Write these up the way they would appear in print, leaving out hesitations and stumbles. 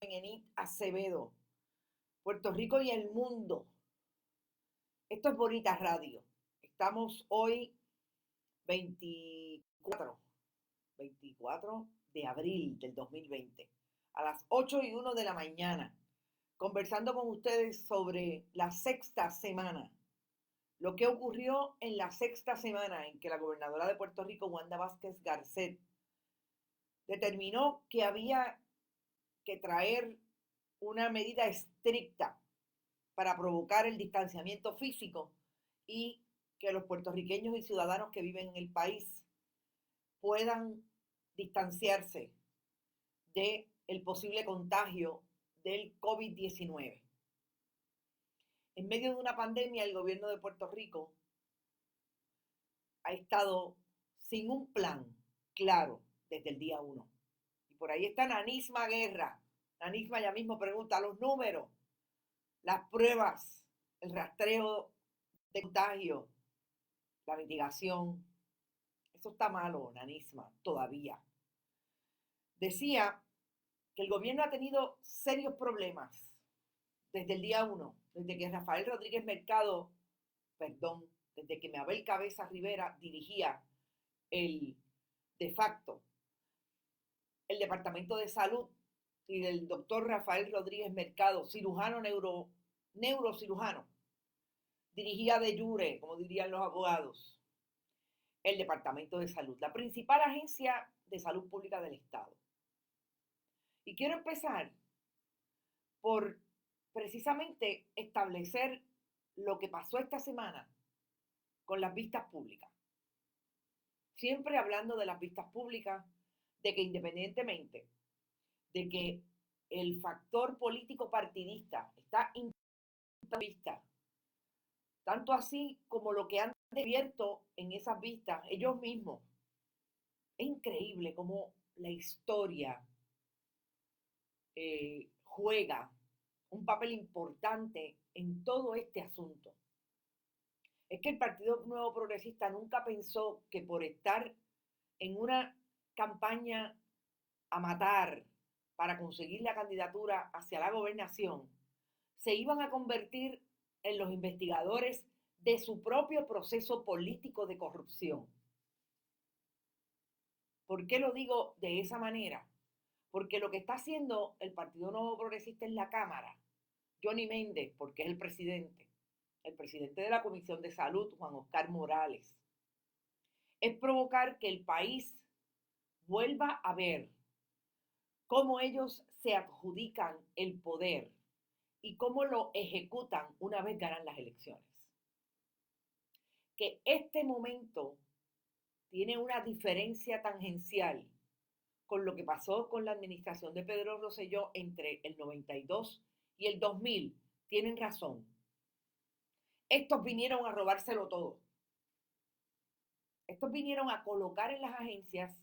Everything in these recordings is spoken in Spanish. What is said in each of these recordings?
Enid Acevedo, Puerto Rico y el mundo. Esto es Bonita Radio. Estamos hoy 24, 24 de abril del 2020, a las 8:01 de la mañana, conversando con ustedes sobre la sexta semana. Lo que ocurrió en la sexta semana en que la gobernadora de Puerto Rico, Wanda Vázquez Garcet, determinó que había que traer una medida estricta para provocar el distanciamiento físico y que los puertorriqueños y ciudadanos que viven en el país puedan distanciarse del posible contagio del COVID-19. En medio de una pandemia, el gobierno de Puerto Rico ha estado sin un plan claro desde el día 1. Y por ahí está Nanisma Guerra. Nanisma ya mismo pregunta los números, las pruebas, el rastreo de contagio, la mitigación. Eso está malo, Nanisma, todavía. Decía que el gobierno ha tenido serios problemas desde el día 1, desde que Rafael Rodríguez Mercado, desde que Mabel Cabeza Rivera dirigía el de facto el Departamento de Salud y del doctor Rafael Rodríguez Mercado, neurocirujano, dirigía de jure, como dirían los abogados, el Departamento de Salud, la principal agencia de salud pública del Estado. Y quiero empezar por precisamente establecer lo que pasó esta semana con las vistas públicas. Siempre hablando de las vistas públicas, de que independientemente de que el factor político partidista está en vista, tanto así como lo que han descubierto en esas vistas ellos mismos. Es increíble cómo la historia juega un papel importante en todo este asunto. Es que el Partido Nuevo Progresista nunca pensó que por estar en una campaña a matar para conseguir la candidatura hacia la gobernación, se iban a convertir en los investigadores de su propio proceso político de corrupción. ¿Por qué lo digo de esa manera? Porque lo que está haciendo el Partido Nuevo Progresista en la Cámara, Johnny Méndez, porque es el presidente de la Comisión de Salud, Juan Oscar Morales, es provocar que el país vuelva a ver cómo ellos se adjudican el poder y cómo lo ejecutan una vez ganan las elecciones. Que este momento tiene una diferencia tangencial con lo que pasó con la administración de Pedro Rosselló entre el 92 y el 2000. Tienen razón. Estos vinieron a robárselo todo. Estos vinieron a colocar en las agencias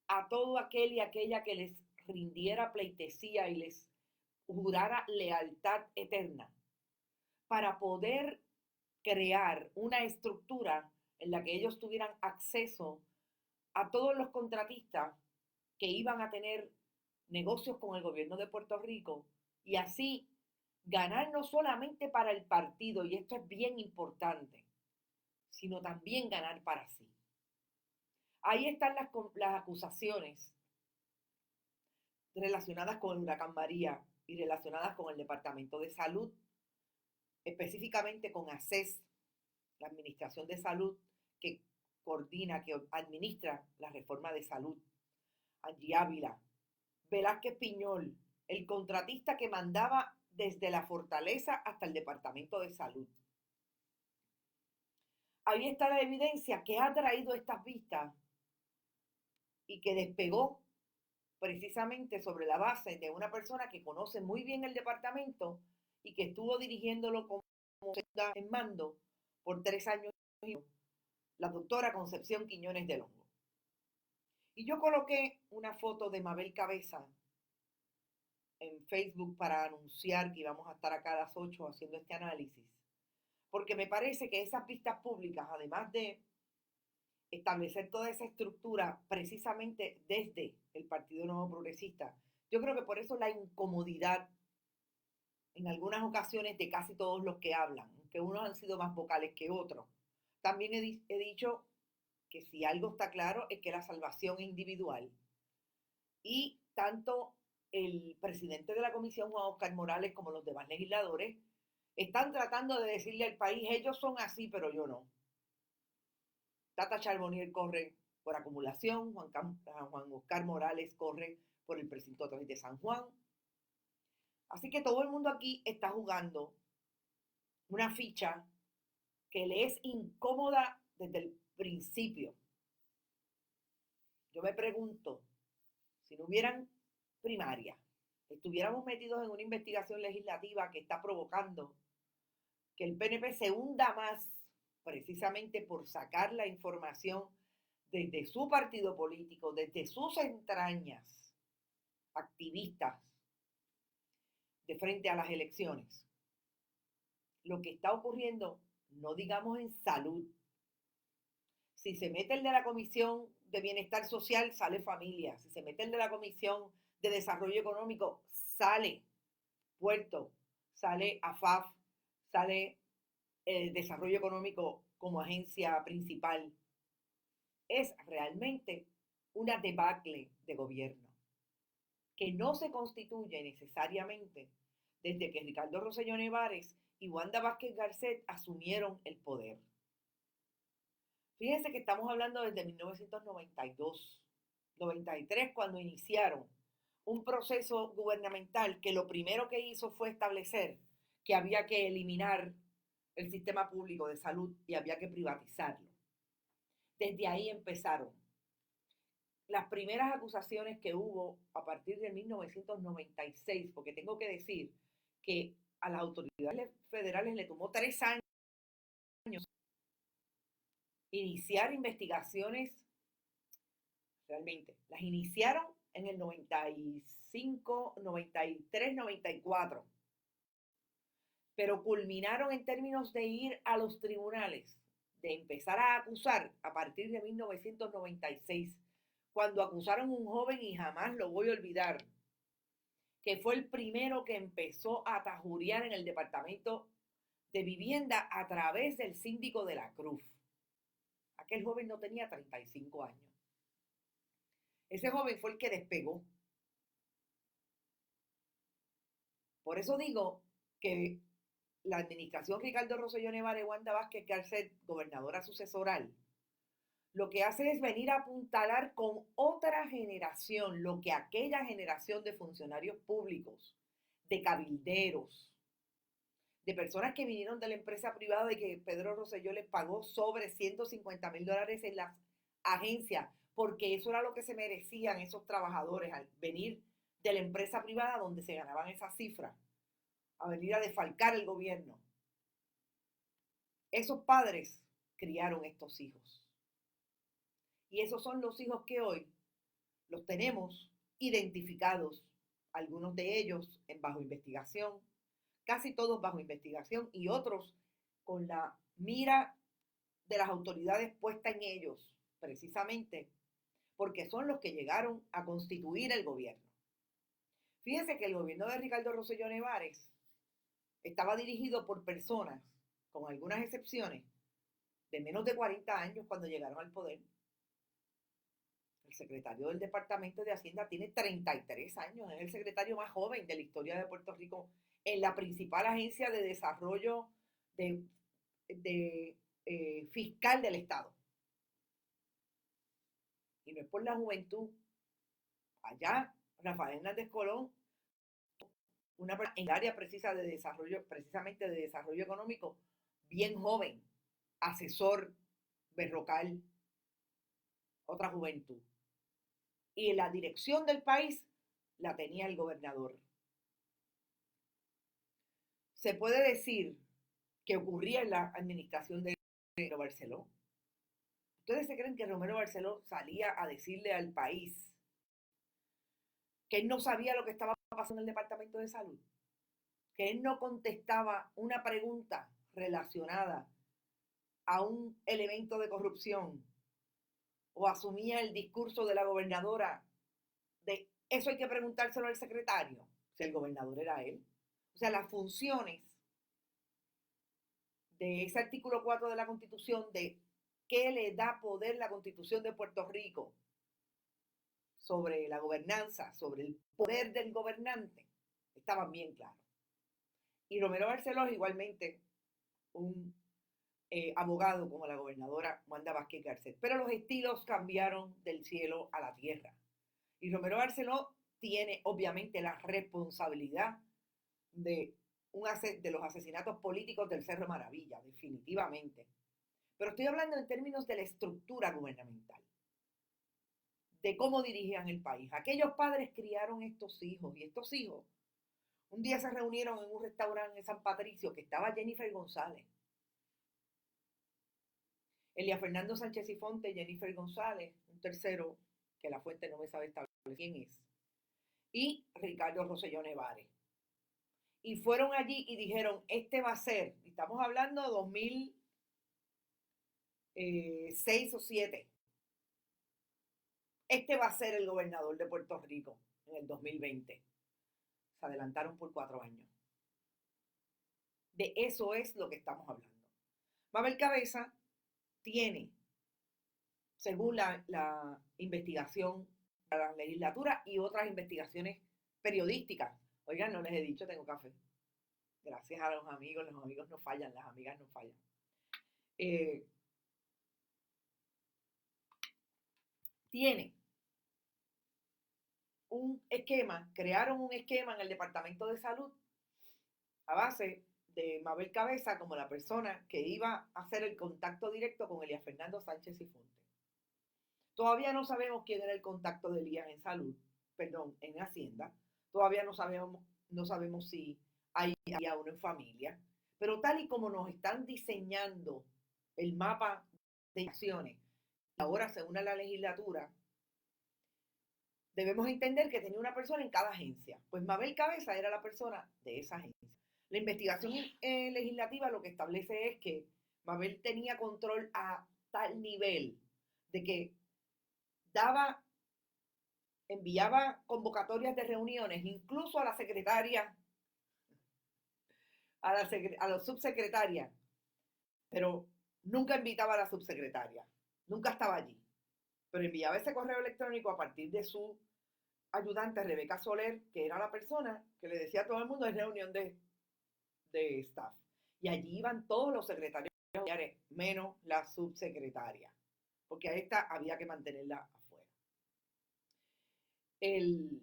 a todo aquel y aquella que les rindiera pleitesía y les jurara lealtad eterna para poder crear una estructura en la que ellos tuvieran acceso a todos los contratistas que iban a tener negocios con el gobierno de Puerto Rico y así ganar no solamente para el partido, y esto es bien importante, sino también ganar para sí. Ahí están las acusaciones relacionadas con el huracán María y relacionadas con el Departamento de Salud, específicamente con ACES, la Administración de Salud que coordina, que administra la reforma de salud. Angie Ávila, Velázquez Piñol, el contratista que mandaba desde la fortaleza hasta el Departamento de Salud. Ahí está la evidencia que ha traído estas vistas y que despegó precisamente sobre la base de una persona que conoce muy bien el departamento y que estuvo dirigiéndolo como segunda en mando por 3 años, la doctora Concepción Quiñones del Hongo. Y yo coloqué una foto de Mabel Cabeza en Facebook para anunciar que íbamos a estar acá a las 8 haciendo este análisis, porque me parece que esas vistas públicas, además de establecer toda esa estructura precisamente desde el Partido Nuevo Progresista, Yo creo que por eso la incomodidad en algunas ocasiones de casi todos los que hablan, que unos han sido más vocales que otros. También he dicho que si algo está claro es que la salvación es individual y tanto el presidente de la comisión, Juan Oscar Morales, como los demás legisladores, están tratando de decirle al país, ellos son así, pero yo no. Tata Charbonnier corre por acumulación, Juan Oscar Morales corre por el precinto 3 de San Juan. Así que todo el mundo aquí está jugando una ficha que le es incómoda desde el principio. Yo me pregunto, si no hubieran primarias, estuviéramos metidos en una investigación legislativa que está provocando que el PNP se hunda más precisamente por sacar la información desde su partido político, desde sus entrañas activistas de frente a las elecciones. Lo que está ocurriendo, no digamos en salud. Si se mete el de la Comisión de Bienestar Social, sale familia. Si se mete el de la Comisión de Desarrollo Económico, sale Puerto, sale AFAF, sale el Desarrollo Económico como agencia principal. Es realmente una debacle de gobierno que no se constituye necesariamente desde que Ricardo Rosselló Nevares y Wanda Vázquez Garcet asumieron el poder. Fíjense que estamos hablando desde 1992, 93, cuando iniciaron un proceso gubernamental que lo primero que hizo fue establecer que había que eliminar el sistema público de salud y había que privatizarlo. Desde ahí empezaron las primeras acusaciones que hubo a partir de 1996, porque tengo que decir que a las autoridades federales le tomó 3 años iniciar investigaciones. Realmente las iniciaron en el 95, 93, 94, pero culminaron en términos de ir a los tribunales, de empezar a acusar a partir de 1996, cuando acusaron a un joven, y jamás lo voy a olvidar, que fue el primero que empezó a tajuriar en el Departamento de Vivienda a través del síndico de la Cruz. Aquel joven no tenía 35 años. Ese joven fue el que despegó. Por eso digo que la administración Ricardo Rosselló Nevares, Wanda Vázquez Garcet, gobernadora sucesoral, lo que hace es venir a apuntalar con otra generación lo que aquella generación de funcionarios públicos, de cabilderos, de personas que vinieron de la empresa privada y que Pedro Rosselló les pagó sobre $150,000 en las agencias, porque eso era lo que se merecían esos trabajadores al venir de la empresa privada donde se ganaban esas cifras, a venir a defalcar el gobierno. Esos padres criaron estos hijos. Y esos son los hijos que hoy los tenemos identificados, algunos de ellos bajo investigación, casi todos bajo investigación y otros con la mira de las autoridades puesta en ellos, precisamente porque son los que llegaron a constituir el gobierno. Fíjense que el gobierno de Ricardo Rosselló Nevares estaba dirigido por personas, con algunas excepciones, de menos de 40 años cuando llegaron al poder. El secretario del Departamento de Hacienda tiene 33 años, es el secretario más joven de la historia de Puerto Rico en la principal agencia de desarrollo fiscal del Estado. Y no es por la juventud. Allá, Rafael Hernández Colón, una en el área precisa de desarrollo, precisamente de desarrollo económico, bien joven, asesor, Berrocal, otra juventud. Y la dirección del país la tenía el gobernador. Se puede decir que ocurría en la administración de Romero Barceló. ¿Ustedes se creen que Romero Barceló salía a decirle al país que él no sabía lo que estaba pasando en el Departamento de Salud? Que él no contestaba una pregunta relacionada a un elemento de corrupción o asumía el discurso de la gobernadora de Eso hay que preguntárselo al secretario, si el gobernador era él. O sea, las funciones de ese artículo 4 de la Constitución, de qué le da poder la Constitución de Puerto Rico sobre la gobernanza, sobre el poder del gobernante, estaban bien claros. Y Romero Barceló es igualmente un abogado como la gobernadora Wanda Vázquez Garcet. Pero los estilos cambiaron del cielo a la tierra. Y Romero Barceló tiene obviamente la responsabilidad de, de los asesinatos políticos del Cerro Maravilla, definitivamente. Pero estoy hablando en términos de la estructura gubernamental, de cómo dirigían el país. Aquellos padres criaron estos hijos y estos hijos un día se reunieron en un restaurante en San Patricio que estaba Jennifer González, Elia Fernando Sánchez y Fonte, Jennifer González, un tercero que la fuente no me sabe establecer quién es, y Ricardo Rosselló Nevares. Y fueron allí y dijeron, este va a ser, estamos hablando de 2006 o 2007, este va a ser el gobernador de Puerto Rico en el 2020. Se adelantaron por 4 años. De eso es lo que estamos hablando. Mabel Cabeza tiene, según la investigación de la legislatura y otras investigaciones periodísticas, oigan, no les he dicho, tengo café. Gracias a los amigos no fallan, las amigas no fallan. Tiene un esquema, crearon un esquema en el Departamento de Salud a base de Mabel Cabeza como la persona que iba a hacer el contacto directo con Elías Fernando Sánchez y Fonte. Todavía no sabemos quién era el contacto de Elías en salud, perdón, en Hacienda. Todavía no sabemos si había uno en familia. Pero tal y como nos están diseñando el mapa de acciones, ahora según la legislatura, debemos entender que tenía una persona en cada agencia. Pues Mabel Cabeza era la persona de esa agencia. La investigación legislativa lo que establece es que Mabel tenía control a tal nivel de que enviaba convocatorias de reuniones, incluso a la secretaria, a la subsecretaria, pero nunca invitaba a la subsecretaria, nunca estaba allí, pero enviaba ese correo electrónico a partir de su ayudante, Rebeca Soler, que era la persona que le decía a todo el mundo en reunión de staff. Y allí iban todos los secretarios, menos la subsecretaria, porque a esta había que mantenerla afuera. El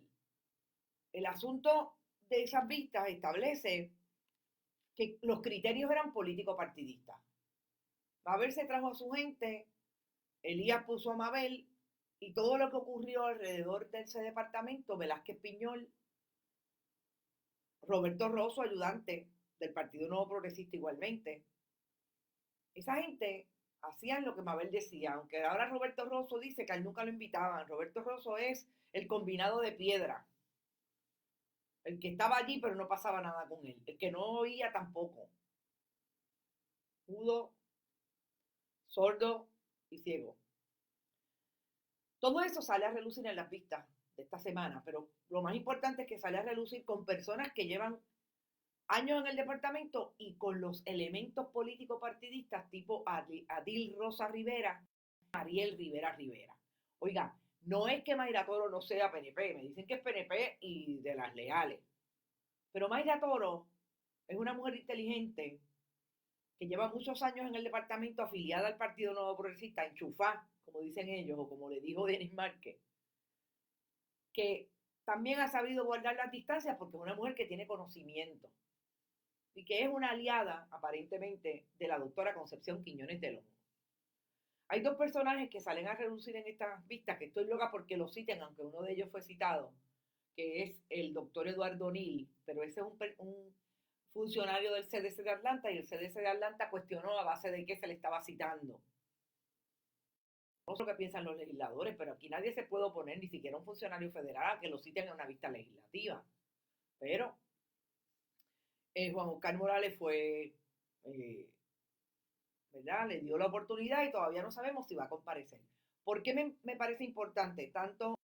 asunto de esas vistas establece que los criterios eran político-partidistas. Mabel se trajo a su gente, Elías puso a Mabel, y todo lo que ocurrió alrededor de ese departamento, Velázquez Piñol, Roberto Rosso, ayudante del Partido Nuevo Progresista igualmente, esa gente hacían lo que Mabel decía, aunque ahora Roberto Rosso dice que a él nunca lo invitaban. Roberto Rosso es el combinado de piedra, el que estaba allí pero no pasaba nada con él, el que no oía tampoco, mudo, sordo y ciego. Todo eso sale a relucir en las vistas de esta semana, pero lo más importante es que sale a relucir con personas que llevan años en el departamento y con los elementos políticos partidistas tipo Adil Rosa Rivera, Mariel Rivera Rivera. Oiga, no es que Mayra Toro no sea PNP, me dicen que es PNP y de las leales. Pero Mayra Toro es una mujer inteligente que lleva muchos años en el departamento afiliada al Partido Nuevo Progresista, enchufá, como dicen ellos, o como le dijo Denis Márquez, que también ha sabido guardar las distancias porque es una mujer que tiene conocimiento y que es una aliada, aparentemente, de la doctora Concepción Quiñones de Lomo. Hay dos personajes que salen a reducir en estas vistas, que estoy loca porque lo citen, aunque uno de ellos fue citado, que es el doctor Eduardo O'Neill, pero ese es un funcionario del CDC de Atlanta y el CDC de Atlanta cuestionó a base de qué se le estaba citando. No sé lo que piensan los legisladores, pero aquí nadie se puede oponer, ni siquiera un funcionario federal, a que lo citen en una vista legislativa. Pero Juan Oscar Morales fue, ¿verdad? Le dio la oportunidad y todavía no sabemos si va a comparecer. ¿Por qué me parece importante tanto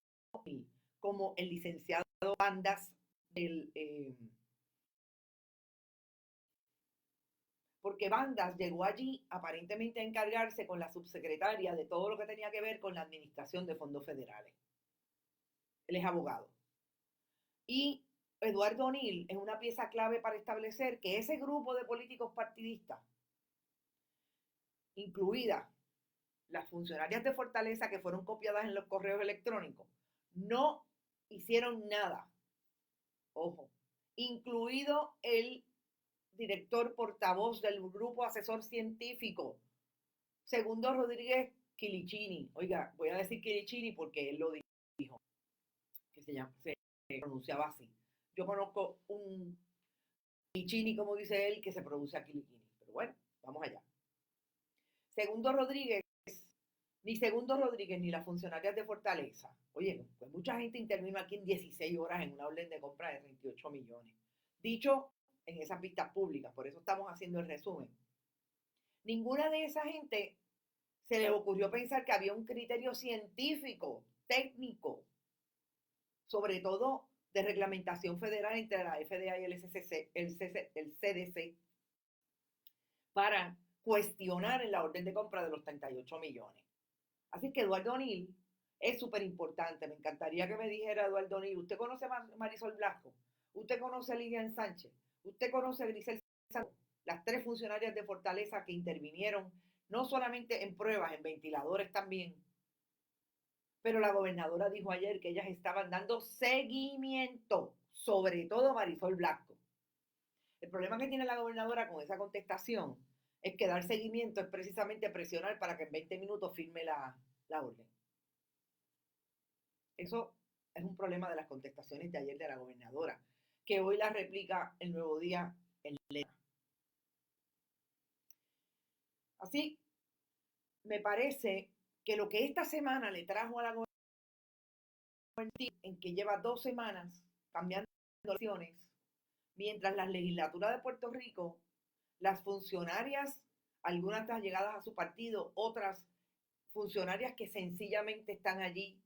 como el licenciado Bandas del... porque Bandas llegó allí aparentemente a encargarse con la subsecretaria de todo lo que tenía que ver con la administración de fondos federales. Él es abogado. Y Eduardo O'Neill es una pieza clave para establecer que ese grupo de políticos partidistas, incluidas las funcionarias de Fortaleza que fueron copiadas en los correos electrónicos, no hicieron nada. Ojo, incluido el director portavoz del grupo asesor científico, Segundo Rodríguez Quilicini. Oiga, voy a decir Quilicini porque él lo dijo, que se pronunciaba así. Yo conozco un Quilicini, como dice él, que se pronuncia Quilicini. Pero bueno, vamos allá. Segundo Rodríguez, ni las funcionarias de Fortaleza. Oye, pues mucha gente intervino aquí en 16 horas en una orden de compra de 38 millones. Dicho en esas vistas públicas, por eso estamos haciendo el resumen. Ninguna de esa gente se les ocurrió pensar que había un criterio científico, técnico, sobre todo de reglamentación federal entre la FDA y el CDC, para cuestionar en la orden de compra de los 38 millones. Así que Eduardo O'Neill es súper importante. Me encantaría que me dijera Eduardo O'Neill, ¿usted conoce a Marisol Blasco? ¿Usted conoce a Lilian Sánchez? ¿Usted conoce a Grisel Santos? Las 3 funcionarias de Fortaleza que intervinieron, no solamente en pruebas, en ventiladores también. Pero la gobernadora dijo ayer que ellas estaban dando seguimiento, sobre todo a Marisol Blasco. El problema que tiene la gobernadora con esa contestación es que dar seguimiento es precisamente presionar para que en 20 minutos firme la orden. Eso es un problema de las contestaciones de ayer de la gobernadora, que hoy la replica el Nuevo Día en letra. Así, me parece que lo que esta semana le trajo a la gobernadora, en que lleva 2 semanas cambiando elecciones, mientras las legislaturas de Puerto Rico, las funcionarias, algunas allegadas a su partido, otras funcionarias que sencillamente están allí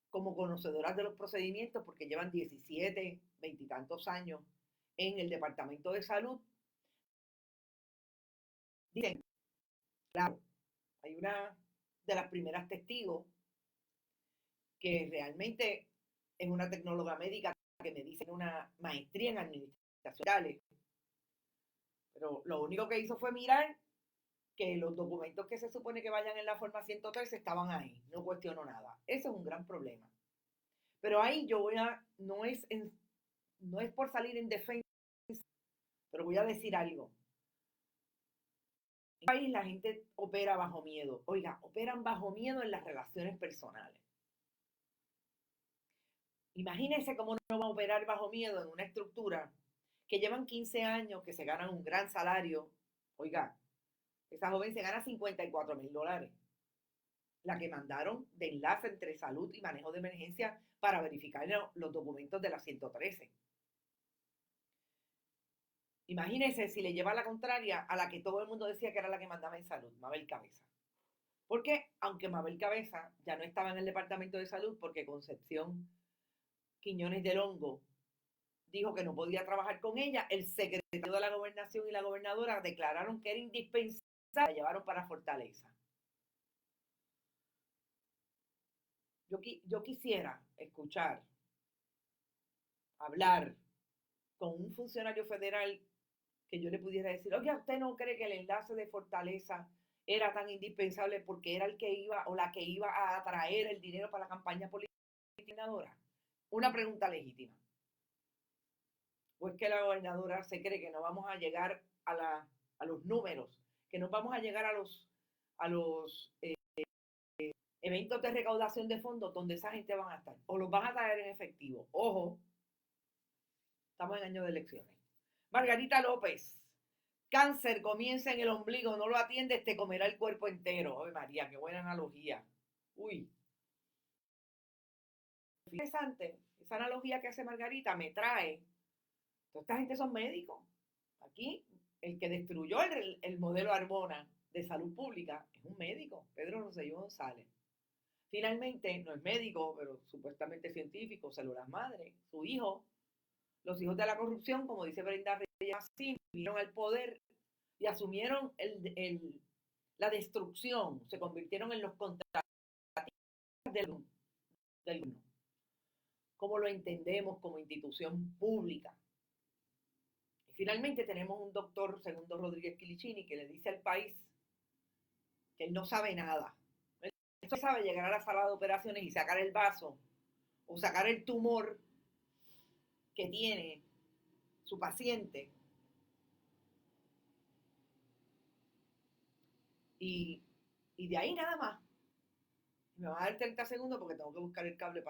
como conocedoras de los procedimientos porque llevan 17, 20 y tantos años en el Departamento de Salud, dicen, claro, hay una de las primeras testigos que realmente es una tecnóloga médica que me dice una maestría en administración, pero lo único que hizo fue mirar que los documentos que se supone que vayan en la forma 113 estaban ahí, no cuestiono nada. Eso es un gran problema. Pero ahí yo voy a, no es por salir en defensa, pero voy a decir algo. En el país la gente opera bajo miedo. Oiga, operan bajo miedo en las relaciones personales. Imagínense cómo no va a operar bajo miedo en una estructura que llevan 15 años, que se ganan un gran salario. Oiga, esa joven se gana $54,000. La que mandaron de enlace entre salud y manejo de emergencia para verificar los documentos de la 113. Imagínense si le lleva la contraria a la que todo el mundo decía que era la que mandaba en salud, Mabel Cabeza. Porque, aunque Mabel Cabeza ya no estaba en el Departamento de Salud porque Concepción Quiñones del Hongo dijo que no podía trabajar con ella, el secretario de la Gobernación y la gobernadora declararon que era indispensable, la llevaron para Fortaleza. Yo quisiera escuchar, hablar con un funcionario federal que yo le pudiera decir, oye, ¿usted no cree que el enlace de Fortaleza era tan indispensable porque era el que iba o la que iba a atraer el dinero para la campaña política? Una pregunta legítima. ¿O es que la gobernadora se cree que no vamos a llegar a los números, que no vamos a llegar a los eventos de recaudación de fondos donde esa gente van a estar? O los van a traer en efectivo. Ojo, estamos en año de elecciones. Margarita López. Cáncer comienza en el ombligo, no lo atiendes, te comerá el cuerpo entero. Ay, María, qué buena analogía. Uy. Interesante. Esa analogía que hace Margarita me trae. Toda esta gente son médicos. Aquí, el que destruyó el modelo Arbona de salud pública es un médico, Pedro Rosselló González. Finalmente, no es médico, pero supuestamente científico, células madre, su hijo, los hijos de la corrupción, como dice Brenda Reyes, vinieron al poder y asumieron la destrucción, se convirtieron en los contratistas del gobierno, como lo entendemos como institución pública. Y finalmente tenemos un doctor, Segundo Rodríguez Quilicini, que le dice al país que él no sabe nada. Él no sabe llegar a la sala de operaciones y sacar el vaso o sacar el tumor que tiene su paciente y, y de ahí nada más. Me va a dar 30 segundos porque tengo que buscar el cable para